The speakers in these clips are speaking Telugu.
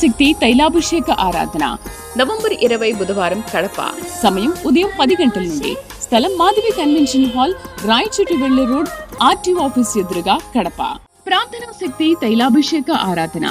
శక్తి తైలాభిషేక ఆరాధన నవంబర్ 20 బుధవారం కడప. సమయం ఉదయం 10 గంటల నుండి. స్థలం మాధవి కన్వెన్షన్ హాల్, రాయచోటి వెళ్లే రోడ్, ఆర్టీఓ ఆఫీస్ ఎదురుగా, కడప. ప్రార్థనా శక్తి తైలాభిషేక ఆరాధన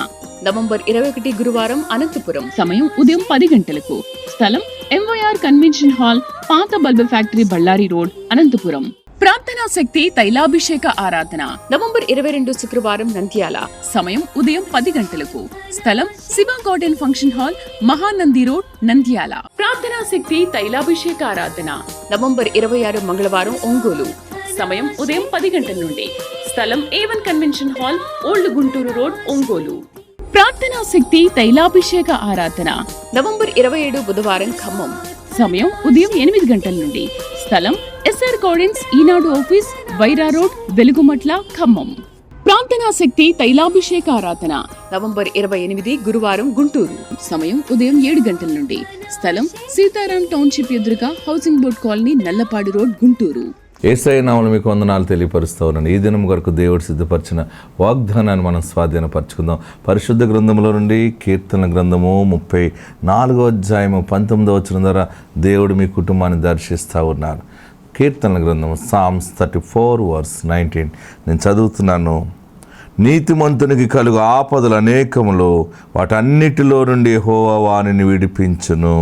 నవంబర్ 21 గురువారం అనంతపురం. సమయం ఉదయం 10 గంటలకు. స్థలం ఎంవైఆర్ కన్వెన్షన్ హాల్, పాత bulb factory, Ballari road, Anantapur. ప్రార్థనా శక్తి తైలాభిషేక ఆరాధన నవంబర్ 22 శుక్రవారం నంద్యాల. సమయం ఉదయం 10 గంటలకు. స్థలం Shiva garden function hall, Mahanandi road, Nandyal. ప్రార్థనా శక్తి తైలాభిషేక ఆరాధన నవంబర్ 26 మంగళవారం ఒంగోలు. సమయం ఉదయం 10 గంటల నుండి. స్థలం A1 convention hall, old Guntur road, Ongole. ప్రార్థనా శక్తి తైలాభిషేక ఆరాధన నవంబర్ 27 బుధవారం ఖమ్మం. సమయం ఉదయం 8 గంటల నుండి. స్థలం SR గార్డెన్స్, ఈనాడు ఆఫీస్, వైరా రోడ్, వెలుగుమట్ల, ఖమ్మం. ప్రార్థనా శక్తి తైలాభిషేక ఆరాధన నవంబర్ 28 గురువారం గుంటూరు. సమయం ఉదయం 7 గంటల నుండి. స్థలం సీతారాం టౌన్షిప్ ఎదురుగా, housing board colony, Nallapadu road, Guntur. యేసయ్య నామములో మీకు వందనాలు తెలియపరుస్తూ ఉన్నాను. ఈ దినం కొరకు దేవుడు సిద్ధపరిచిన వాగ్దానాన్ని మనం స్వాధీనపరచుకుందాం. పరిశుద్ధ గ్రంథంలో నుండి కీర్తన గ్రంథము 34వ అధ్యాయము 19వ వచనం ద్వారా దేవుడు మీ కుటుంబాన్ని దర్శిస్తూ ఉన్నారు. కీర్తన గ్రంథము సామ్స్ 34:19 నేను చదువుతున్నాను. నీతిమంతునికి కలుగు ఆపదలు అనేకములు, వాటన్నిటిలో నుండి యెహోవా వానిని విడిపించును.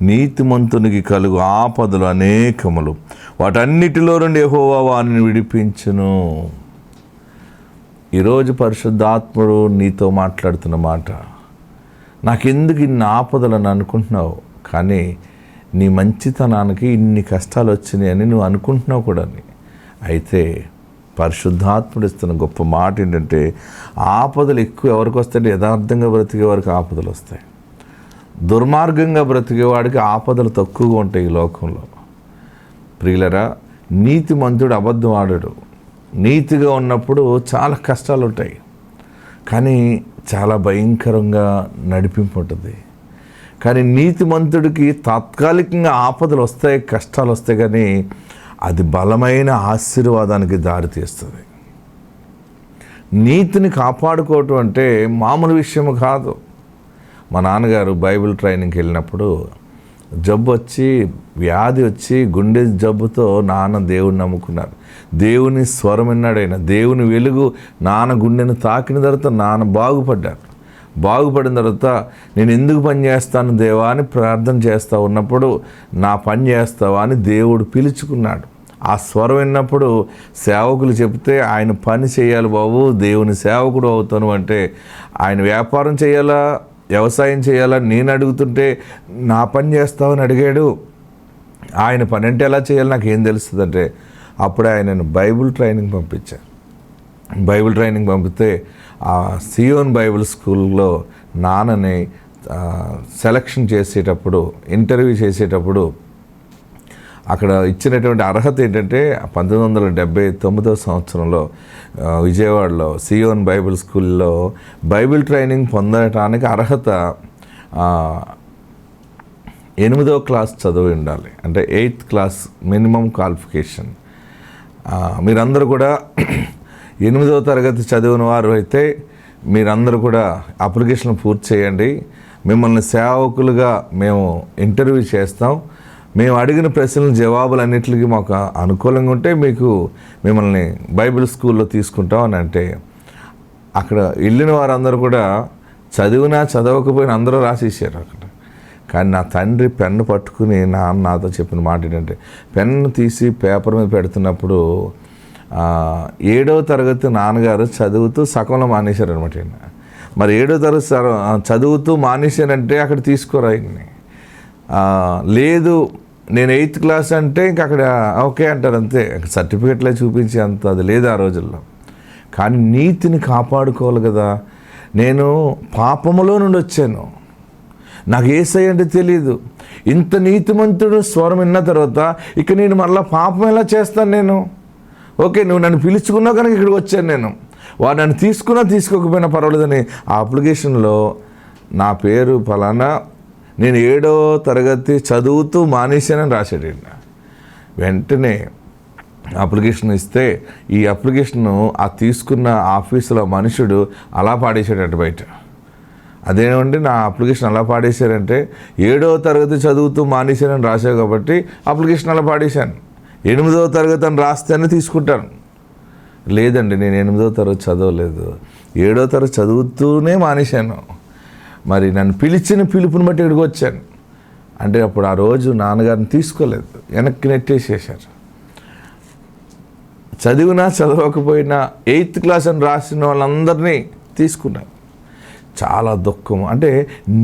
నీతిమంతునికి కలుగు ఆపదలు అనేకములు, వాటన్నిటిలో నుండి యెహోవా వానిని విడిపించును. ఈరోజు పరిశుద్ధాత్ముడు నీతో మాట్లాడుతున్న మాట, నాకెందుకు ఇన్ని ఆపదలను అనుకుంటున్నావు, కానీ నీ మంచితనానికి ఇన్ని కష్టాలు వచ్చినాయి అని నువ్వు అనుకుంటున్నావు కూడా. అయితే పరిశుద్ధాత్ముడు ఇస్తున్న గొప్ప మాట ఏంటంటే, ఆపదలు ఎక్కువ ఎవరికి వస్తాయంటే యథార్థంగా బ్రతికే వారికి ఆపదలు వస్తాయి. దుర్మార్గంగా బ్రతికేవాడికి ఆపదలు తక్కువగా ఉంటాయి ఈ లోకంలో. ప్రియులరా, నీతిమంతుడు అబద్ధం ఆడడు. నీతిగా ఉన్నప్పుడు చాలా కష్టాలు ఉంటాయి, కానీ చాలా భయంకరంగా నడిపింపు ఉంటుంది. కానీ నీతిమంతుడికి తాత్కాలికంగా ఆపదలు వస్తాయి, కష్టాలు వస్తాయి, కానీ అది బలమైన ఆశీర్వాదానికి దారితీస్తుంది. నీతిని కాపాడుకోవటం అంటే మామూలు విషయం కాదు. మా నాన్నగారు బైబిల్ ట్రైనింగ్కి వెళ్ళినప్పుడు జబ్బు వచ్చి, వ్యాధి వచ్చి, గుండె జబ్బుతో నాన్న దేవుడిని నమ్ముకున్నారు. దేవుని స్వరం విన్నాడు ఆయన. దేవుని వెలుగు నాన్న గుండెను తాకిన తర్వాత నాన్న బాగుపడ్డారు. బాగుపడిన తర్వాత నేను ఎందుకు పని చేస్తాను దేవా అని ప్రార్థన చేస్తూ ఉన్నప్పుడు, నా పని చేస్తావా అని దేవుడు పిలుచుకున్నాడు. ఆ స్వరం విన్నప్పుడు సేవకులు చెప్తే ఆయన పని చేయాలి బాబు, దేవుని సేవకుడు అవుతాను అంటే, ఆయన వ్యాపారం చేయాలా, వ్యవసాయం చేయాలా నేను అడుగుతుంటే నా పని చేస్తావని అడిగాడు. ఆయన పని అంటే ఎలా చేయాలి నాకేం తెలుస్తుందంటే, అప్పుడే ఆయనను బైబిల్ ట్రైనింగ్ పంపించారు. బైబిల్ ట్రైనింగ్ పంపితే ఆ సియోన్ బైబిల్ స్కూల్లో నాన్నని సెలక్షన్ చేసేటప్పుడు, ఇంటర్వ్యూ చేసేటప్పుడు అక్కడ ఇచ్చినటువంటి అర్హత ఏంటంటే, 1979వ సంవత్సరంలో విజయవాడలో సియోన్ బైబిల్ స్కూల్లో బైబిల్ ట్రైనింగ్ పొందటానికి అర్హత 8వ క్లాస్ చదివి ఉండాలి. అంటే 8th క్లాస్ మినిమం క్వాలిఫికేషన్. మీరందరూ కూడా 8వ తరగతి చదివిన వారు అయితే మీరందరూ కూడా అప్లికేషన్ పూర్తి చేయండి. మిమ్మల్ని సేవకులుగా మేము ఇంటర్వ్యూ చేస్తాం. మేము అడిగిన ప్రశ్నల జవాబులన్నిటికీ మాకు అనుకూలంగా ఉంటే మిమ్మల్ని బైబిల్ స్కూల్లో తీసుకుంటాం అని అంటే, అక్కడ వెళ్ళిన వారందరూ కూడా చదివినా చదవకపోయినా అందరూ రాసేసారు అక్కడ. కానీ నా తండ్రి పెన్ను పట్టుకుని నాతో చెప్పిన మాట ఏంటంటే, పెన్ను తీసి పేపర్ మీద పెడుతున్నప్పుడు 7వ తరగతి నాన్నగారు చదువుతూ సగంలో మానేశారు అనమాట. మరి 7వ తరగతి చదువుతూ మానేశానంటే అక్కడ తీసుకోరా ఆయన్ని. లేదు నేను 8th క్లాస్ అంటే ఇంక అక్కడ ఓకే అంటారు, అంతే. సర్టిఫికెట్లే చూపించి అంత అది లేదు ఆ రోజుల్లో. కానీ నీతిని కాపాడుకోవాలి కదా. నేను పాపములో నుండి వచ్చాను, నాకు యేసయ్య అంటే తెలియదు. ఇంత నీతిమంతుడు స్వరం విన్న తర్వాత ఇక నేను మళ్ళీ పాపం ఎలా చేస్తాను నేను? ఓకే, నువ్వు నన్ను పిలుచుకున్నావు కనుక ఇక్కడికి వచ్చాను నేను. వాడు నన్ను తీసుకున్నా తీసుకోకపోయినా పర్వాలేదని ఆ అప్లికేషన్లో నా పేరు ఫలానా, నేను 7వ తరగతి చదువుతూ మానేశానని రాశాడు. వెంటనే అప్లికేషన్ ఇస్తే ఈ అప్లికేషను ఆ తీసుకున్న ఆఫీసులో మనుషుడు అలా పాడేసాడట బయట. అదేమంటే నా అప్లికేషన్ అలా పాడేశారంటే 7వ తరగతి చదువుతూ మానేశానని రాశావు కాబట్టి అప్లికేషన్ అలా పాడేశాను. 8వ తరగతి అని రాస్తేనే తీసుకుంటాను. లేదండి, నేను 8వ తరగతి చదవలేదు, 7వ తరగతి చదువుతూనే మానేశాను. మరి నన్ను పిలిచిన పిలుపుని బట్టి ఇక్కడికి వచ్చాను అంటే అప్పుడు ఆ రోజు నాన్నగారిని తీసుకోలేదు, వెనక్కి నెట్టేసేసారు. చదివినా చదవకపోయినా 8th క్లాస్ అని రాసిన వాళ్ళందరినీ తీసుకున్నారు. చాలా దుఃఖం. అంటే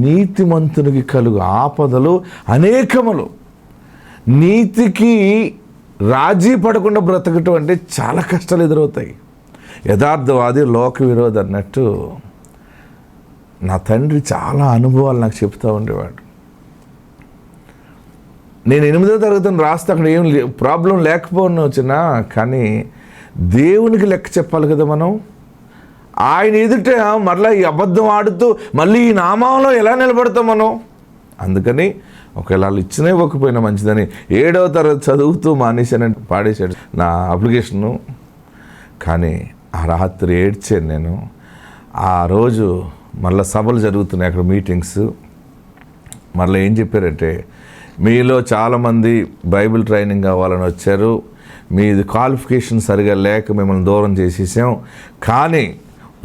నీతిమంతునికి కలుగు ఆపదలు అనేకములు. నీతికి రాజీ పడకుండా బ్రతకటం అంటే చాలా కష్టాలు ఎదురవుతాయి. యథార్థవాది లోక విరోధి అన్నట్టు నా తండ్రి చాలా అనుభవాలు నాకు చెప్తూ ఉండేవాడు. నేను 8వ తరగతిని రాస్తే అక్కడ ఏం ప్రాబ్లం లేకపోయినా వచ్చినా, కానీ దేవునికి లెక్క చెప్పాలి కదా మనం. ఆయన ఎదుట మరలా ఈ అబద్ధం ఆడుతూ మళ్ళీ ఈ నామంలో ఎలా నిలబడతాం మనం? అందుకని ఒకవేళ వాళ్ళు ఇచ్చినా ఇవ్వకపోయినా మంచిదని 7వ తరగతి చదువుతూ మానేశానని పాడేశాడు నా అప్లికేషను. కానీ ఆ రాత్రి ఏడ్చాను నేను. ఆ రోజు మళ్ళీ సభలు జరుగుతున్నాయి, అక్కడ మీటింగ్స్. మళ్ళీ ఏం చెప్పారంటే, మీలో చాలామంది బైబిల్ ట్రైనింగ్ కావాలని వచ్చారు, మీది క్వాలిఫికేషన్ సరిగా లేక మిమ్మల్ని దూరం చేసేసాం. కానీ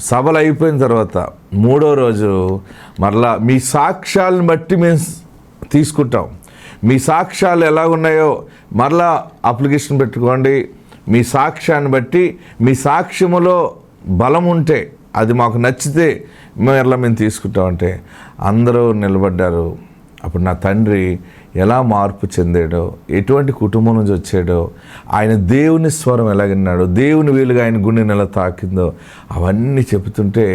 సభలు అయిపోయిన తర్వాత 3వ రోజు మరలా మీ సాక్ష్యాలను బట్టి మేము తీసుకుంటాం, మీ సాక్ష్యాలు ఎలా ఉన్నాయో మరలా అప్లికేషన్ పెట్టుకోండి, మీ సాక్ష్యాన్ని బట్టి మీ సాక్ష్యములో బలం ఉంటే అది మాకు నచ్చితే మరలా మేము తీసుకుంటామంటే అందరూ నిలబడ్డారు. అప్పుడు నా తండ్రి ఎలా మార్పు చెందాడో, ఎటువంటి కుటుంబం నుంచి వచ్చాడో, ఆయన దేవుని స్వరం ఎలా విన్నాడో, దేవుని వీలుగా ఆయన గుండెని ఎలా తాకిందో అవన్నీ చెబుతుంటే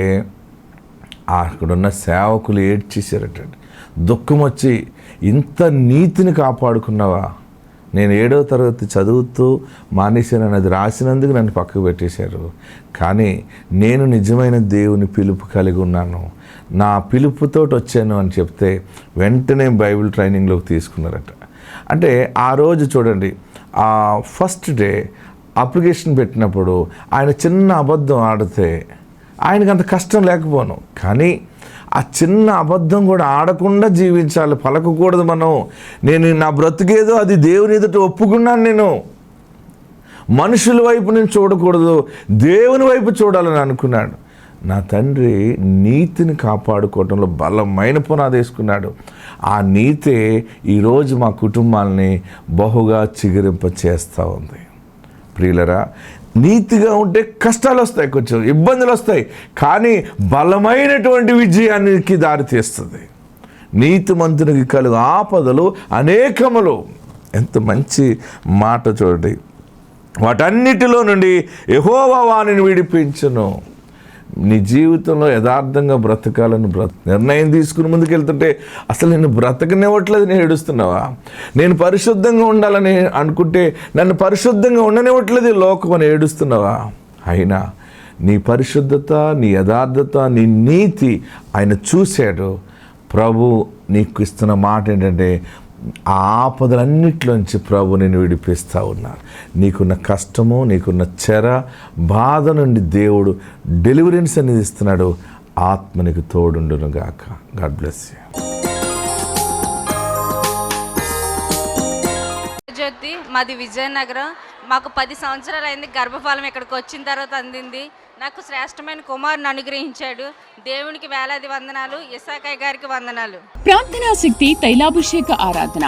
అక్కడున్న సేవకులు ఏడ్చేసారటండి. దుఃఖం వచ్చి, ఇంత నీతిని కాపాడుకున్నావా? నేను 7వ తరగతి చదువుతూ మానేశానని అది రాసినందుకు నన్ను పక్కకు పెట్టేశారు, కానీ నేను నిజమైన దేవుని పిలుపు కలిగి ఉన్నాను, నా పిలుపుతో వచ్చాను అని చెప్తే వెంటనే బైబిల్ ట్రైనింగ్లోకి తీసుకున్నారట. అంటే ఆ రోజు చూడండి, ఆ ఫస్ట్ డే అప్లికేషన్ పెట్టినప్పుడు ఆయన చిన్న అబద్ధం ఆడితే ఆయనకు అంత కష్టం లేకపోను, కానీ ఆ చిన్న అబద్ధం కూడా ఆడకుండా జీవించాలి, పలకకూడదు మనం. నేను నా బ్రతికేదో అది దేవుని ఎదుట ఒప్పుకున్నాను, నేను మనుషుల వైపు నేను చూడకూడదు, దేవుని వైపు చూడాలని అనుకున్నాడు. నా తండ్రి నీతిని కాపాడుకోవడంలో బలమైన పునాది వేసుకున్నాడు. ఆ నీతే ఈరోజు మా కుటుంబాలని బహుగా చిగురింప చేస్తూ ఉంది. ప్రియులరా, నీతిగా ఉంటే కష్టాలు వస్తాయి, కొంచెం ఇబ్బందులు వస్తాయి, కానీ బలమైనటువంటి విజయానికి దారితీస్తుంది. నీతిమంతునికి కలుగు ఆపదలు అనేకములు. ఎంత మంచి మాట చూడండి. వాటన్నిటిలో నుండి యెహోవా వానిని విడిపించును. నీ జీవితంలో యథార్థంగా బ్రతకాలని నిర్ణయం తీసుకుని ముందుకెళ్తుంటే అసలు నేను బ్రతకనివ్వట్లేదు, నేను ఏడుస్తున్నావా? నేను పరిశుద్ధంగా ఉండాలని అనుకుంటే నన్ను పరిశుద్ధంగా ఉండనివ్వట్లేదు ఈ లోకం అని ఏడుస్తున్నావా? అయినా నీ పరిశుద్ధత, నీ యథార్థత, నీ నీతి ఆయన చూశాడు. ప్రభు నీకు ఇస్తున్న మాట ఏంటంటే, ఆ ఆపదలన్నిటిలోంచి ప్రభు నేను విడిపిస్తూ ఉన్నారు. నీకున్న కష్టము, నీకున్న చెర, బాధ నుండి దేవుడు డెలివరెన్స్ అనేది ఇస్తున్నాడు. ఆత్మ నీకు తోడుండును గాక. God bless you. జ్యోతి, మాది విజయనగరం. మాకు 10 సంవత్సరాలు అయింది. గర్భఫలం ఇక్కడికి వచ్చిన తర్వాత అందింది. నాకు శ్రేష్టమైన కుమారుని అనుగ్రహించాడు. దేవునికి వేలాది వందనాలు, ఇసాకయ్య గారికి వందనాలు. ప్రార్థనా శక్తి తైలాభిషేక ఆరాధన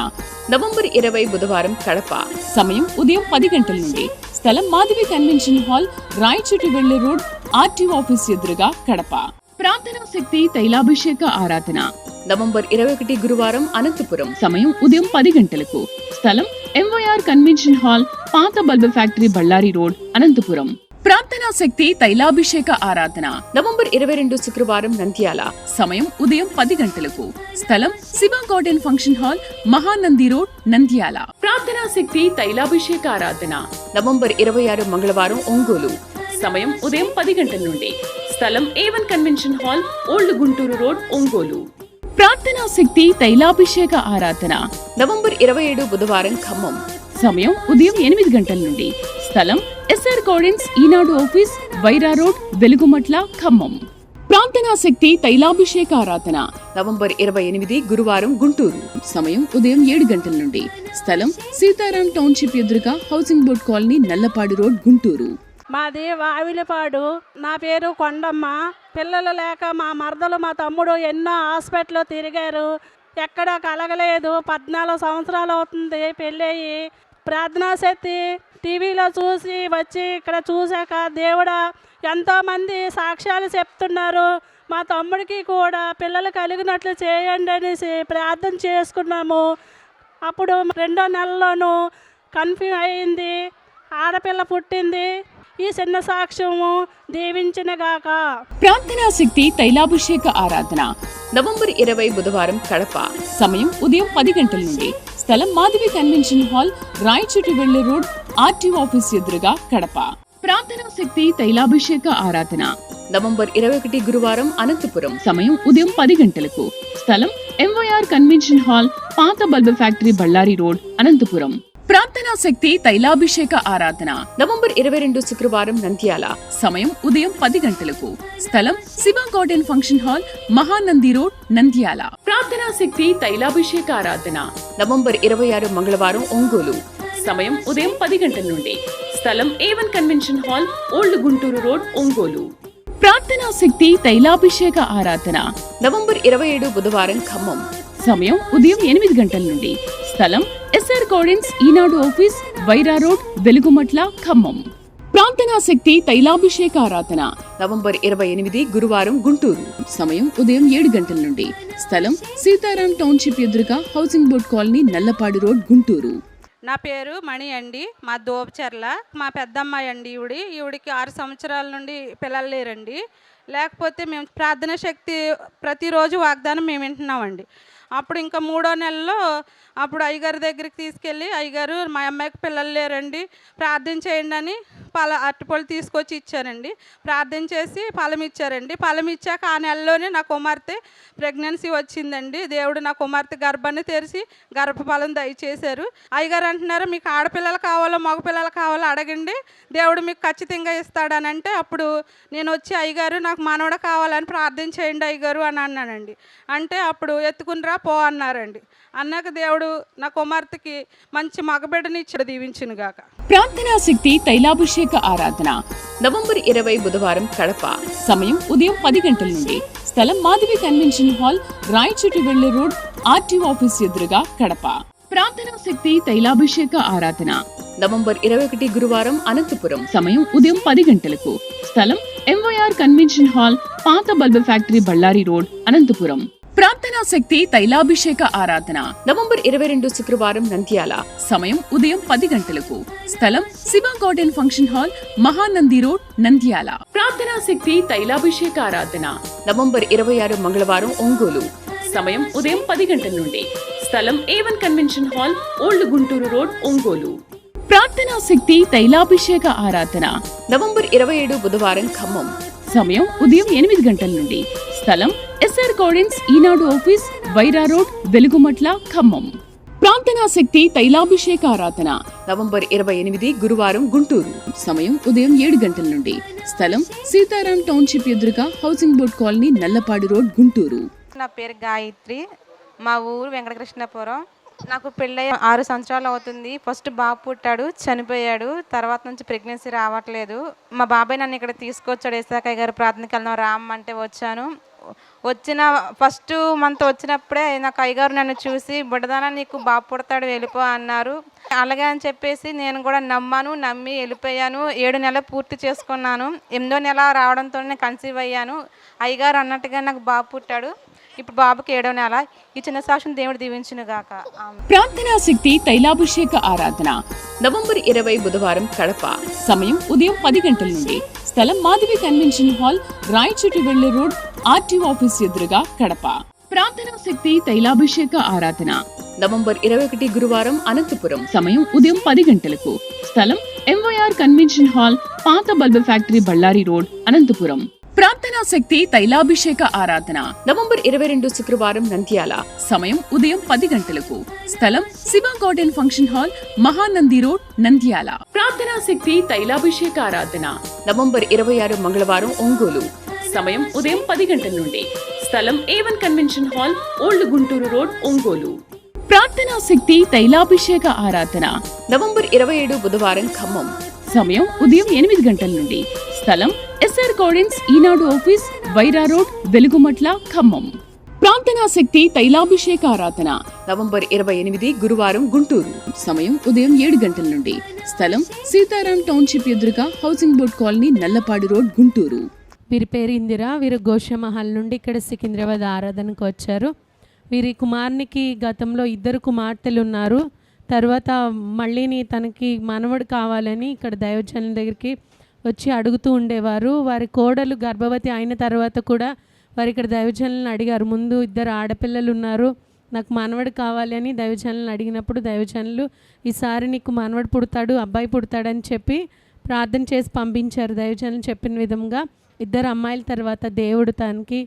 నవంబర్ 20 బుధవారం కడప. సమయం ఉదయం 10 గంటల నుండి. స్థలం మాధవి కన్వెన్షన్ హాల్, రాయచోటి వెళ్లే రోడ్, ఆర్టీఓ ఆఫీస్ ఎదురుగా కడప. ప్రార్థనా శక్తి తైలాభిషేక ఆరాధన నవంబర్ 21 గురువారం అనంతపురం. సమయం ఉదయం 10 గంటలకు. స్థలం ఎంవైఆర్ కన్వెన్షన్ హాల్, పాత bulb factory, Ballari road, Anantapur. ప్రార్థనా శక్తి తైలాభిషేక ఆరాధన నవంబర్ 22 శుక్రవారం నంద్యాల. సమయం ఉదయం 10 గంటలకు. స్థలం Shiva garden function hall, Mahanandi road, Nandyal. ప్రార్థనా శక్తి తైలాభిషేక ఆరాధన నవంబర్ 26 మంగళవారం ఒంగోలు. సమయం ఉదయం 10 గంటల నుండి. స్థలం A1 convention hall, old Guntur road, Ongole. ప్రార్థనా శక్తి తైలాభిషేక ఆరాధన నవంబర్ 27 బుధవారం ఖమ్మం. సమయం ఉదయం 8 గంటల నుండి. స్థలం SR గార్డెన్స్, ఈనాడు ఆఫీస్, వైరా రోడ్, వెలుగుమట్ల, ఖమ్మం. ప్రార్థనా శక్తి తైలాభిషేక ఆరాధన నవంబర్ 28 గురువారం గుంటూరు. సమయం ఉదయం 7 గంటల నుండి. స్థలం సీతారాం టౌన్షిప్ ఎదురుగా housing board colony, Nallapadu road, Guntur. మాది వావిలపాడు. నా పేరు కొండమ్మ. పిల్లలు లేక మా మరదలు మా తమ్ముడు ఎన్నో హాస్పిటల్లో తిరిగారు, ఎక్కడా కలగలేదు. 14 సంవత్సరాలు అవుతుంది పెళ్ళయి. ప్రార్థనా శక్తి టీవీలో చూసి వచ్చి ఇక్కడ చూశాక దేవుడా ఎంతోమంది సాక్ష్యాలు చెప్తున్నారు, మా తమ్ముడికి కూడా పిల్లలు కలిగినట్లు చేయండి అనేసి ప్రార్థన చేసుకున్నాము. అప్పుడు 2వ నెలలోనూ కన్ఫ్యూజ్ అయింది, ఆడపిల్ల పుట్టింది. ఈ చిన్న సాక్ష్యము దీవించిన గాక. ప్రార్థనా శక్తి తైలాభిషేక ఆరాధన నవంబర్ 20 బుధవారం కడప. సమయం ఉదయం 10 గంటల నుండి. స్థలం మాధవి కన్వెన్షన్ హాల్, రాయచోటి వెళ్లే రోడ్, ఆర్టీఓ ఆఫీస్ ఎదురుగా, కడప. ప్రార్థనా శక్తి తైలాభిషేక ఆరాధన నవంబర్ 21 గురువారం అనంతపురం. సమయం ఉదయం 10 గంటలకు. స్థలం ఎంవైఆర్ కన్వెన్షన్ హాల్, పాత bulb factory, Ballari road, Anantapur. ప్రార్థనా శక్తి తైలాభిషేక ఆరాధన నవంబర్ 22 శుక్రవారం నంద్యాల. సమయం ఉదయం 10 గంటలకు. స్థలం Shiva garden function hall, Mahanandi road, Nandyal. ప్రార్థనా శక్తి తైలాభిషేక ఆరాధన నవంబర్ 26 మంగళవారం ఒంగోలు. సమయం ఉదయం 10 గంటల నుండి. స్థలం A1 convention hall, old Guntur road, Ongole. ప్రార్థనా శక్తి తైలాభిషేక ఆరాధన నవంబర్ 27 బుధవారం ఖమ్మం. సమయం ఉదయం 8 గంటల నుండి. స్థలం SR గార్డెన్స్, ఈనాడు ఆఫీస్, వైరా రోడ్, వెలుగుమట్ల, ఖమ్మం. ప్రార్థనా శక్తి తైలాభిషేక ఆరాధన నవంబర్ 28 గురువారం గుంటూరు. సమయం ఉదయం 7 గంటల నుండి. స్థలం సీతారాం టౌన్షిప్ ఎదురుగా housing board colony, Nallapadu road, Guntur. నా పేరు మణి అండి. మా దోపచర్ల. మా పెద్దమ్మాయి అండి. ఈవిడికి 6 సంవత్సరాల నుండి పిల్లలు లేరండి. లేకపోతే మేము ప్రార్థన శక్తి ప్రతిరోజు వాగ్దానం మేము వింటున్నామండి. అప్పుడు ఇంకా 3వ నెలలో అప్పుడు అయ్యగారి దగ్గరికి తీసుకెళ్ళి, అయ్యగారు మా అమ్మాయికి పిల్లలు లేరండి, ప్రార్థన చేయండి అని అరటిపళ్ళు తీసుకొచ్చి ఇచ్చారండి. ప్రార్థన చేసి ఫలం ఇచ్చారండి. ఫలం ఇచ్చాక ఆ నెలలోనే నా కుమార్తె ప్రెగ్నెన్సీ వచ్చిందండి. దేవుడు నా కుమార్తె గర్భాన్ని తెరిచి గర్భఫలం దయచేశారు. అయ్యగారు అంటున్నారు, మీకు ఆడపిల్లలు కావాలో మగ పిల్లలు కావాలో అడగండి, దేవుడు మీకు ఖచ్చితంగా ఇస్తాడని అంటే, అప్పుడు నేను వచ్చి అయ్యగారు నాకు మనవడ కావాలని ప్రార్థన చేయండి అయ్యగారు అని అన్నానండి. అంటే అప్పుడు ఎత్తుకునిరా పో అన్నారండి. అన్నాక దేవుడు నా కుమార్తెకి మంచి మగబిడ్డని ఇచ్చాడు, దీవించును గాక. ప్రార్థనా శక్తి తైలాభిషేక ఆరాధన నవంబర్ 20 బుధవారం కడప. సమయం ఉదయం 10 గంటల నుండి. స్థలం మాధవి కన్వెన్షన్ హాల్, రాయచోటి వెళ్లే రోడ్, ఆర్టీఓ ఆఫీస్ ఎదురుగా, కడప. ప్రార్థనా శక్తి తైలాభిషేక ఆరాధన నవంబర్ 21 గురువారం అనంతపురం. సమయం ఉదయం 10 గంటలకు. స్థలం ఎంవైఆర్ కన్వెన్షన్ హాల్, పాత bulb factory, Ballari road, Anantapur. ప్రార్థనా శక్తి తైలాభిషేక ఆరాధన నవంబర్ 22 శుక్రవారం నంద్యాల. సమయం ఉదయం 10 గంటలకు. స్థలం Shiva garden function hall, Mahanandi road, Nandyal. ప్రార్థనా శక్తి తైలాభిషేక ఆరాధన నవంబర్ 26 మంగళవారం ఒంగోలు. సమయం ఉదయం 10 గంటల నుండి. స్థలం A1 convention hall, old Guntur road, Ongole. ప్రార్థనా శక్తి తైలాభిషేక ఆరాధన నవంబర్ 27 బుధవారం ఖమ్మం. సమయం ఉదయం 8 గంటల నుండి. స్థలం SR గార్డెన్స్, ఈనాడు ఆఫీస్, వైరా రోడ్, వెలుగుమట్ల, ఖమ్మం. ప్రార్థనా శక్తి తైలాభిషేక ఆరాధన నవంబర్ 28 గురువారం గుంటూరు. సమయం ఉదయం 7 గంటల నుండి. స్థలం సీతారాం టౌన్షిప్ ఎదురుగా housing board colony, Nallapadu road, Guntur. నా పేరు గాయత్రి. మా ఊరు వెంకటకృష్ణపురం. నాకు పెళ్ళై 6 సంవత్సరాలు అవుతుంది. ఫస్ట్ బాబు పుట్టాడు, చనిపోయాడు. తర్వాత నుంచి ప్రెగ్నెన్సీ రావట్లేదు. మా బాబాయ్ నన్ను ఇక్కడ తీసుకొచ్చాడు. ఇసాకయ్య గారు ప్రార్థనకి వెళ్దాం రామ్మంటే వచ్చాను. వచ్చిన ఫస్ట్ మంత్ వచ్చినప్పుడే నాకు అయ్యగారు నన్ను చూసి, బుడ్డదానా నీకు బాబు పుడతాడు వెళ్ళిపో అన్నారు. అలాగే అని చెప్పేసి నేను కూడా నమ్మి వెళ్ళిపోయాను. 7 నెలలు పూర్తి చేసుకున్నాను. 8వ నెల రావడంతోనే కన్సీవ్ అయ్యాను. అయ్యగారు అన్నట్టుగా నాకు బాబు పుట్టాడు. ఇప్పుడు బాబుకి 7వ నెల. ఈ చిన్న సాక్ష్యం దేవుడు దీవించును గాక. ప్రార్థనా శక్తి తైలాభిషేక ఆరాధన నవంబర్ 20 బుధవారం కడప. సమయం ఉదయం 10 గంటల నుండి. స్థలం మాధవి కన్వెన్షన్ హాల్, రాయచోటి వెళ్లే రోడ్, ఆర్టీఓ ఆఫీస్ ఎదురుగా, కడప. ప్రార్థనా శక్తి తైలాభిషేక ఆరాధన నవంబర్ 21 గురువారం అనంతపురం. సమయం ఉదయం 10 గంటలకు. స్థలం ఎంవైఆర్ కన్వెన్షన్ హాల్, పాత bulb factory, Ballari road, Anantapur. ప్రార్థనా శక్తి తైలాభిషేక ఆరాధన నవంబర్ 22 శుక్రవారం నంద్యాల. సమయం ఉదయం 10 గంటలకు. స్థలం Shiva garden function hall, Mahanandi road, Nandyal. ప్రార్థనా శక్తి తైలాభిషేక ఆరాధన నవంబర్ 26 మంగళవారం ఒంగోలు. సమయం ఉదయం 10 గంటల నుండి. స్థలం A1 convention hall, old Guntur road, Ongole. ప్రార్థనా శక్తి తైలాభిషేక ఆరాధన నవంబర్ 27 బుధవారం ఖమ్మం. సమయం ఉదయం 8 గంటల నుండి. స్థలం SR గార్డెన్స్, ఈనాడు ఆఫీస్, వైరా రోడ్, వెలుగుమట్ల, ఖమ్మం. ప్రార్థనా శక్తి తైలాభిషేక ఆరాధన నవంబర్ 28 గురువారం గుంటూరు. సమయం ఉదయం 7 గంటల నుండి. స్థలం సీతారాం టౌన్షిప్ ఎదురుగా housing board colony, Nallapadu road, Guntur. వీరి పేరు ఇందిరా. వీరు గోషమహల్ నుండి ఇక్కడ సికింద్రాబాద్ ఆరాధనకు వచ్చారు. వీరి కుమారునికి గతంలో 2 కుమార్తెలు ఉన్నారు. తర్వాత మళ్ళీని తనకి మనవడు కావాలని ఇక్కడ దైవజనుల దగ్గరికి వచ్చి అడుగుతూ ఉండేవారు. వారి కోడలు గర్భవతి అయిన తర్వాత కూడా వారు ఇక్కడ దైవజనులను అడిగారు. ముందు 2 ఆడపిల్లలు ఉన్నారు, నాకు మనవడు కావాలి అని దైవజనులను అడిగినప్పుడు దైవజనులు ఈసారి నీకు మనవడు పుడతాడు, అబ్బాయి పుడతాడని చెప్పి ప్రార్థన చేసి పంపించారు. దైవజనులు చెప్పిన విధంగా 2 అమ్మాయిల తర్వాత దేవుడు తనకి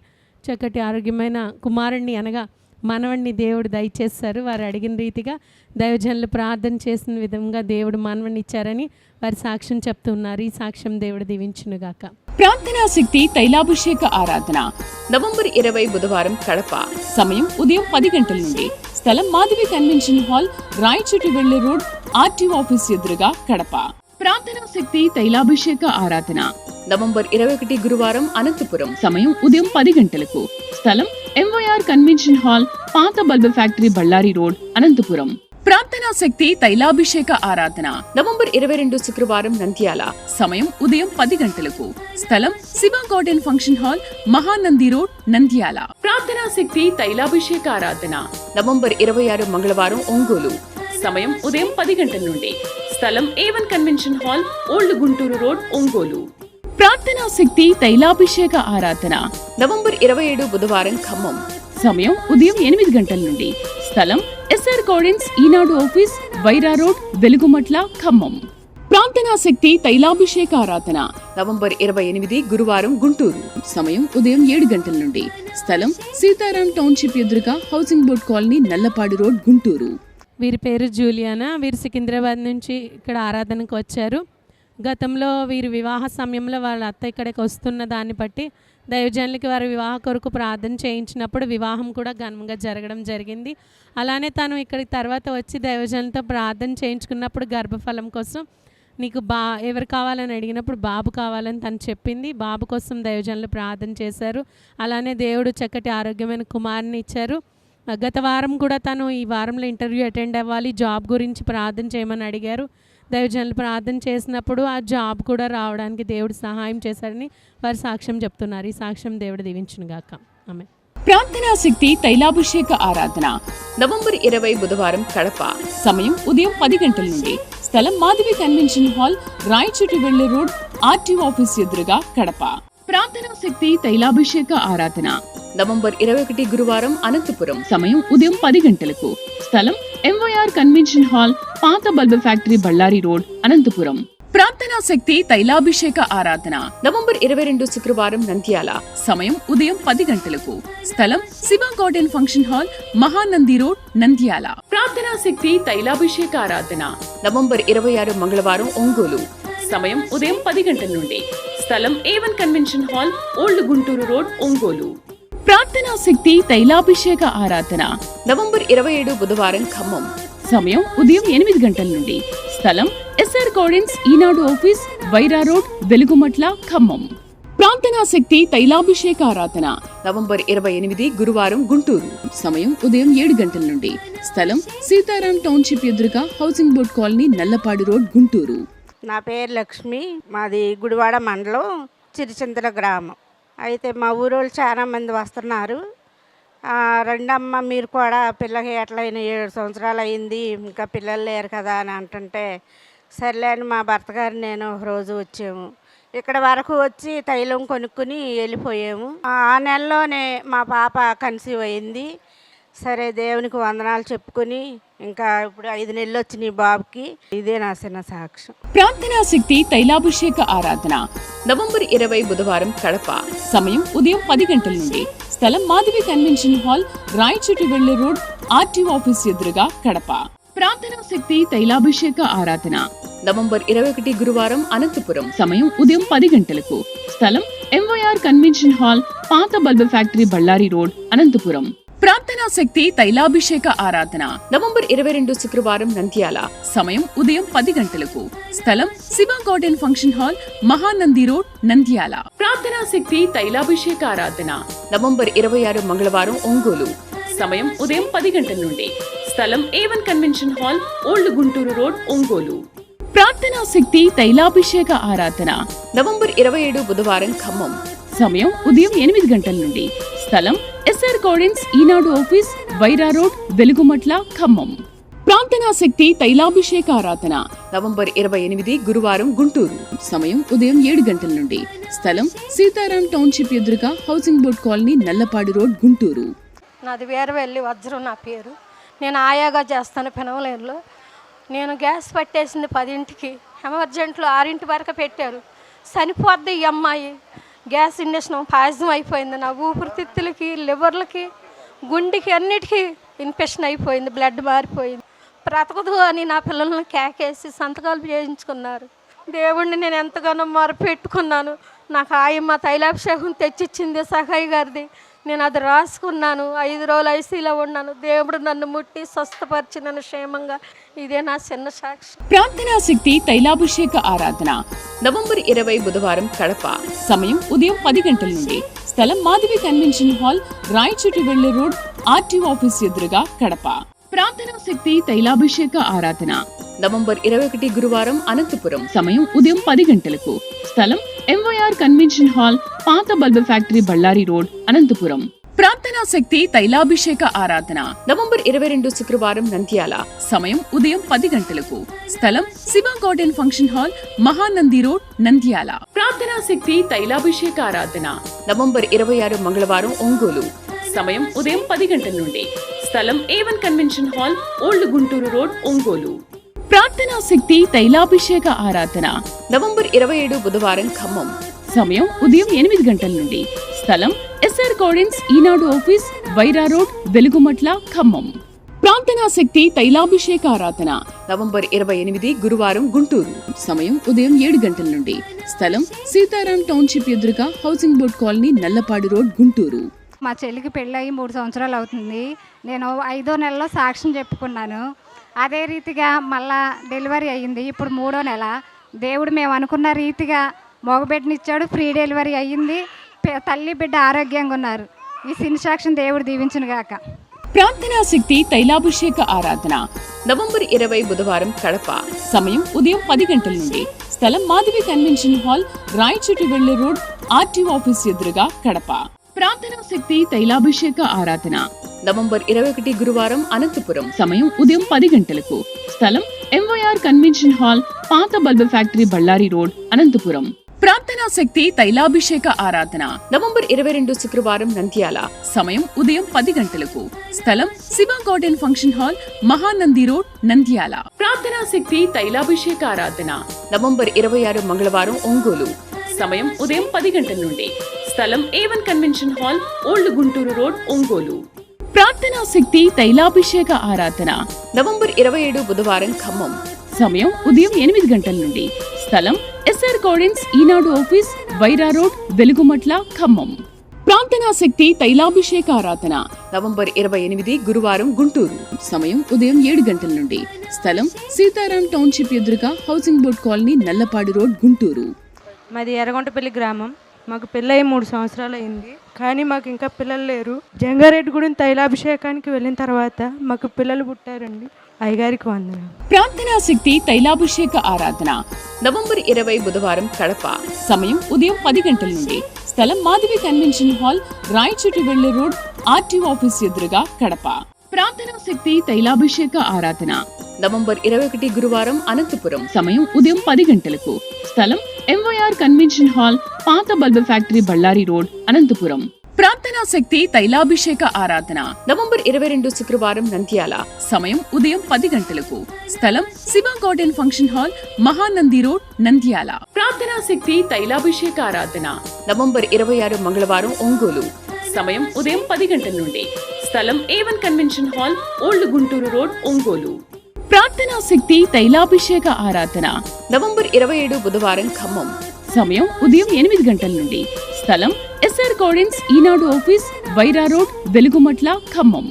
చక్కటి ఆరోగ్యమైన కుమారుణ్ణి అనగా మనవణ్ణి దేవుడు దయచేశారు. వారు అడిగిన రీతిగా దైవజనులు ప్రార్థన చేసిన విధంగా దేవుడు మనవణ్ణి ఇచ్చారని వారి సాక్ష్యం చెప్తున్నారు. ఈ సాక్ష్యం దేవుడు దీవించునుగాక. ప్రార్థనా శక్తి తైలాభిషేక ఆరాధన నవంబర్ 20 బుధవారం కడప. సమయం ఉదయం 10 గంటల నుండి. స్థలం మాధవి కన్వెన్షన్ హాల్, రాయచోటి వెళ్లే రోడ్, RTO ఆఫీస్ ఎదురుగా, కడప. ప్రార్థనా శక్తి తైలాభిషేక ఆరాధన నవంబర్ 21 గురువారం అనంతపురం. సమయం ఉదయం 10 గంటలకు. స్థలం MYR కన్వెన్షన్ హాల్, పాత bulb factory, Ballari road, Anantapur. ప్రార్థనా శక్తి తైలాభిషేక ఆరాధన నవంబర్ 22 శుక్రవారం నంద్యాల. సమయం ఉదయం 10 గంటలకు. స్థలం Shiva garden function hall, Mahanandi road, Nandyal. ప్రార్థనా శక్తి తైలాభిషేక ఆరాధన నవంబర్ 26 మంగళవారం ఒంగోలు. సమయం ఉదయం 10 గంటల నుండి. స్థలం A1 convention hall, old Guntur road, Ongole. ప్రార్థనా శక్తి తైలాభిషేక ఆరాధన నవంబర్ 27 బుధవారం ఖమ్మం. సమయం ఉదయం 8 గంటల నుండి. స్థలం SR గార్డెన్స్, ఈనాడు ఆఫీస్, వైరా రోడ్, వెలుగుమట్ల, ఖమ్మం. ప్రార్థనా శక్తి తైలాభిషేక ఆరాధన నవంబర్ 28 గురువారం గుంటూరు. సమయం ఉదయం 7 గంటల నుండి. స్థలం సీతారాం టౌన్షిప్ ఎదురుగా housing board colony, Nallapadu road, Guntur. వీరి పేరు జూలియానా. వీరు సికింద్రాబాద్ నుంచి ఇక్కడ ఆరాధనకు వచ్చారు. గతంలో వీరి వివాహ సమయంలో వాళ్ళ అత్త ఇక్కడికి వస్తున్న దాన్ని బట్టి దైవజనులకి వారి వివాహ కొరకు ప్రార్థన చేయించినప్పుడు వివాహం కూడా ఘనంగా జరగడం జరిగింది. అలానే తను ఇక్కడికి తర్వాత వచ్చి దైవజనులతో ప్రార్థన చేయించుకున్నప్పుడు గర్భఫలం కోసం నీకు ఎవరు కావాలని అడిగినప్పుడు బాబు కావాలని తను చెప్పింది. బాబు కోసం దైవజనులు ప్రార్థన చేశారు. అలానే దేవుడు చక్కటి ఆరోగ్యమైన కుమారుని ఇచ్చారు. గత వారం కూడా తను ఈ వారంలో ఇంటర్వ్యూ అటెండ్ అవ్వాలి, జాబ్ గురించి ప్రార్థన చేయమని అడిగారు. దైవజనులు ప్రార్థన చేసినప్పుడు ఆ జాబ్ కూడా రావడానికి దేవుడు సహాయం చేశారని వారు సాక్ష్యం చెప్తున్నారు. ఈ సాక్ష్యం దేవుడు దీవించునుగాక. ఆమె. ప్రార్థనా శక్తి తైలాభిషేక ఆరాధన నవంబర్ 20 బుధవారం కడప. సమయం ఉదయం 10 గంటల నుండి. స్థలం మాధవి కన్వెన్షన్ హాల్, రాయచోటి వెళ్లే రోడ్, RTO ఆఫీస్ ఎదురుగా, కడప. ప్రార్థనా శక్తి తైలాభిషేక ఆరాధన నవంబర్ 21 గురువారం అనంతపురం. సమయం ఉదయం 10 గంటలకు. స్థలం MYR కన్వెన్షన్ హాల్, పాత bulb factory, Ballari road, Anantapur. ప్రార్థనా శక్తి తైలాభిషేక ఆరాధన నవంబర్ 22 శుక్రవారం నంద్యాల. సమయం ఉదయం 10 గంటలకు. స్థలం Shiva garden function hall, Mahanandi road, Nandyal. ప్రార్థనా శక్తి తైలాభిషేక ఆరాధన నవంబర్ 26 మంగళవారం ఒంగోలు. సమయం ఉదయం 10 గంటల నుండి. స్థలం A1 convention hall, old Guntur road, Ongole. ప్రార్థనా శక్తి తైలాభిషేక ఆరాధన నవంబర్ 27 బుధవారం ఖమ్మం. సమయం ఉదయం 8 గంటల నుండి. స్థలం SR గార్డెన్స్, ఈనాడు ఆఫీస్, వైరా రోడ్, వెలుగుమట్ల, ఖమ్మం. ప్రార్థనా శక్తి తైలాభిషేక ఆరాధన నవంబర్ 28 గురువారం గుంటూరు. సమయం ఉదయం 7 గంటల నుండి. స్థలం సీతారాం టౌన్షిప్ ఎదురుగా housing board colony, Nallapadu road, Guntur. నా పేరు లక్ష్మి. మాది గుడివాడ మండలం, చిరిచింతల గ్రామం. అయితే మా ఊరోళ్ళు చాలా మంది వస్తున్నారు. రెండమ్మ మీరు కూడా పిల్లకి ఎట్లయినా 7 సంవత్సరాలు అయింది, ఇంకా పిల్లలు లేరు కదా అని అంటుంటే సర్లే అని మా భర్త గారు నేను ఒక రోజు వచ్చాము. ఇక్కడ వరకు వచ్చి తైలం కొనుక్కుని వెళ్ళిపోయాము. ఆ నెలలోనే మా పాప కన్సీవ్ అయింది. సరే దేవునికి వందనాలు చెప్పుకుని ఇంకా ఇప్పుడు 5 నెలలు వచ్చినాయి బాబుకి. ఇదే నా చిన్న సాక్ష్యం. ప్రార్థనా శక్తి తైలాభిషేక ఆరాధన నవంబర్ 20 బుధవారం కడప. సమయం ఉదయం 10 గంటల నుండి. స్థలం మాధవి కన్వెన్షన్ హాల్, రాయచోటి వెళ్లే రోడ్, RTO ఆఫీస్ ఎదురుగా, కడప. ప్రార్థనా శక్తి తైలాభిషేక ఆరాధన నవంబర్ 21 గురువారం అనంతపురం. సమయం ఉదయం 10 గంటలకు. స్థలం ఎంవైఆర్ కన్వెన్షన్ హాల్, పాత bulb factory, Ballari road, Anantapur. ప్రార్థనా శక్తి తైలాభిషేక ఆరాధన నవంబర్ 22 శుక్రవారం నంద్యాల. సమయం ఉదయం 10 గంటలకు. స్థలం Shiva garden function hall, Mahanandi road, Nandyal. ప్రార్థనా శక్తి తైలాభిషేక ఆరాధన నవంబర్ 26 మంగళవారం ఒంగోలు. సమయం ఉదయం 10 గంటల నుండి. స్థలం A1 convention hall, old Guntur road, Ongole. ప్రార్థనా శక్తి తైలాభిషేక ఆరాధన నవంబర్ 27 బుధవారం ఖమ్మం. సమయం ఉదయం 8 గంటల నుండి. స్థలం SR గార్డెన్స్, ఈనాడు ఆఫీస్, వైరా రోడ్, వెలుగుమట్ల, ఖమ్మం. ప్రార్థనా శక్తి తైలాభిషేక ఆరాధన నవంబర్ 28 గురువారం గుంటూరు. సమయం ఉదయం 7 గంటల నుండి. స్థలం సీతారాం టౌన్షిప్ ఎదురుగా housing board colony, Nallapadu road, Guntur. నాది వీరవెల్లి వజ్రం నా పేరు. నేను ఆయాగా చేస్తాను పెనవలేనులో. నేను గ్యాస్ పట్టేసింది 10ంటికి, ఎమర్జెంట్లో 6 వరకు పెట్టారు. చనిపోద్ది ఈ అమ్మాయి. గ్యాస్ ఇండక్షన్ పాయిజం అయిపోయింది. నా ఊపిరితిత్తులకి, లివర్లకి, గుండెకి అన్నిటికీ ఇన్ఫెక్షన్ అయిపోయింది. బ్లడ్ మారిపోయింది. బ్రతకదు అని నా పిల్లల్ని కేకేసి సంతకాలు చేయించుకున్నారు. దేవుణ్ణి నేను ఎంతగానో మొరపెట్టుకున్నాను. నాకు ఆయమ్మ తైలాభిషేకం తెచ్చిచ్చింది సహాయి గారిది. నేను అది రాసుకున్నాను. 5 రోజులు ఐసీలో ఉన్నాను. దేవుడు నన్ను ముట్టి స్వస్థపరిచి నన్ను క్షేమంగా. ఇదే నా చిన్న సాక్షి. ప్రార్థనా శక్తి తైలాభిషేక ఆరాధన నవంబర్ 20 బుధవారం కడప. సమయం ఉదయం 10 గంటల నుండి. స్థలం మాధవి కన్వెన్షన్ హాల్, రాయచోటి వెళ్లే రోడ్, ఆర్టీఓ ఆఫీస్ ఎదురుగా, కడప. ప్రార్థనా శక్తి తైలాభిషేక ఆరాధన నవంబర్ 21 గురువారం అనంతపురం. సమయం ఉదయం 10 గంటలకు. స్థలం ఎంవైఆర్ కన్వెన్షన్ హాల్, పాత bulb factory, Ballari road, Anantapur. ప్రార్థనా శక్తి తైలాభిషేక ఆరాధన నవంబర్ 22 శుక్రవారం నంద్యాల. సమయం ఉదయం 10 గంటలకు. స్థలం Shiva garden function hall, Mahanandi road, Nandyal. ప్రార్థనా శక్తి తైలాభిషేక ఆరాధన నవంబర్ 26 మంగళవారం ఒంగోలు. సమయం ఉదయం 10 గంటల నుండి. స్థలం A1 convention hall, old Guntur road, Ongole. ప్రార్థనా శక్తి తైలాభిషేక ఆరాధన నవంబర్ 27 బుధవారం ఖమ్మం. సమయం ఉదయం 8 గంటల నుండి. స్థలం SR గార్డెన్స్, ఈనాడు ఆఫీస్, వైరా రోడ్, వెలుగుమట్ల, ఖమ్మం. ప్రార్థనా శక్తి తైలాభిషేక ఆరాధన నవంబర్ 28 గురువారం గుంటూరు. సమయం ఉదయం 7 గంటల నుండి. స్థలం సీతారాం టౌన్షిప్ ఎదురుగా housing board colony, Nallapadu road, Guntur. మా చెల్లికి పెళ్ళయి 3 సంవత్సరాలు అవుతుంది. నేను 5వ నెలలో సాక్ష్యం చెప్పుకున్నాను. అదే రీతిగా మళ్ళా డెలివరీ అయ్యింది. ఇప్పుడు 3వ నెల. దేవుడు మేము అనుకున్న రీతిగా మగబిడ్డనిచ్చాడు. ఫ్రీ డెలివరీ అయ్యింది. తల్లి బిడ్డ ఆరోగ్యంగా ఉన్నారు. ఈ సిని సాక్ష్యం దేవుడు దీవించును గాక. ప్రార్థనా శక్తి తైలాభిషేక ఆరాధన నవంబర్ 20 బుధవారం కడప. సమయం ఉదయం 10 గంటల నుండి. స్థలం మాధవి కన్వెన్షన్ హాల్, రాయచోటి వెళ్లే రోడ్, ఆర్టీఓ ఆఫీస్ ఎదురుగా, కడప. ప్రార్థనా శక్తి తైలాభిషేక ఆరాధన నవంబర్ 21 గురువారం అనంతపురం. సమయం ఉదయం 10 గంటలకు. స్థలం ఎంవైఆర్ కన్వెన్షన్ హాల్, పాత bulb factory, Ballari road, Anantapur. ప్రార్థనా శక్తి తైలాభిషేక ఆరాధన నవంబర్ 22 శుక్రవారం నంద్యాల. సమయం ఉదయం 10 గంటలకు. స్థలం Shiva garden function hall, Mahanandi road, Nandyal. ప్రార్థనా శక్తి తైలాభిషేక ఆరాధన నవంబర్ 26 మంగళవారం ఒంగోలు. సమయం ఉదయం 10 గంటల నుండి. స్థలం A1 convention hall, old Guntur road, Ongole. ప్రార్థనా శక్తి తైలాభిషేక ఆరాధన నవంబర్ 27 బుధవారం ఖమ్మం. సమయం ఉదయం 8 గంటల నుండి. స్థలం SR గార్డెన్స్, ఈనాడు ఆఫీస్, వైరా రోడ్, వెలుగుమట్ల, ఖమ్మం. ప్రార్థనా శక్తి తైలాభిషేక ఆరాధన నవంబర్ 28 గురువారం గుంటూరు. సమయం ఉదయం 7 గంటల నుండి. స్థలం సీతారాం టౌన్షిప్ ఎదురుగా housing board colony, Nallapadu road, Guntur. మాది ఎర్రగొంటపల్లి గ్రామం. మాకు పెళ్ళయి 3 సంవత్సరాలు అయింది, కానీ మాకు ఇంకా పిల్లలు లేరు. జంగారెడ్డిగూడెం తైలాభిషేకానికి వెళ్ళిన తర్వాత మాకు పిల్లలు పుట్టారండి. అయ్యగారికి వందనం. ప్రార్థనా శక్తి తైలాభిషేక ఆరాధన నవంబర్ 20 బుధవారం కడప. సమయం ఉదయం 10 గంటల నుండి. స్థలం మాధవి కన్వెన్షన్ హాల్, రాయచోటి వెళ్లే రోడ్, ఆర్టీఓ ఆఫీస్ ఎదురుగా, కడప. ప్రార్థనా శక్తి తైలాభిషేక ఆరాధన నవంబర్ 21 గురువారం అనంతపురం. సమయం ఉదయం 10 గంటలకు. స్థలం ఎంవైఆర్ కన్వెన్షన్ హాల్, పాత bulb factory, Ballari road, Anantapur. ప్రార్థనా శక్తి తైలాభిషేక ఆరాధన నవంబర్ 22 శుక్రవారం నంద్యాల. సమయం ఉదయం 10 గంటలకు. స్థలం Shiva garden function hall, Mahanandi road, Nandyal. ప్రార్థనా శక్తి తైలాభిషేక ఆరాధన నవంబర్ 26 మంగళవారం ఒంగోలు. సమయం ఉదయం 10 గంటల నుండి. స్థలం A1 convention hall, old Guntur road, Ongole. ప్రార్థనా శక్తి తైలాభిషేక ఆరాధన నవంబర్ 27 బుధవారం ఖమ్మం. సమయం ఉదయం 8 గంటల నుండి. స్థలం ఎస్ఆర్ గార్డెన్స్, ఈనాడు ఆఫీస్, వైరా రోడ్, వెలుగుమట్ల, ఖమ్మం.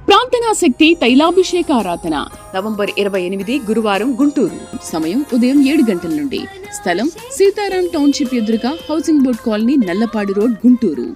ప్రార్థనా శక్తి తైలాభిషేక ఆరాధన నవంబర్ 28 గురువారం గుంటూరు. సమయం ఉదయం 7 గంటల నుండి. స్థలం సీతారాం టౌన్షిప్ ఎదురుగా housing board colony, Nallapadu road, Guntur.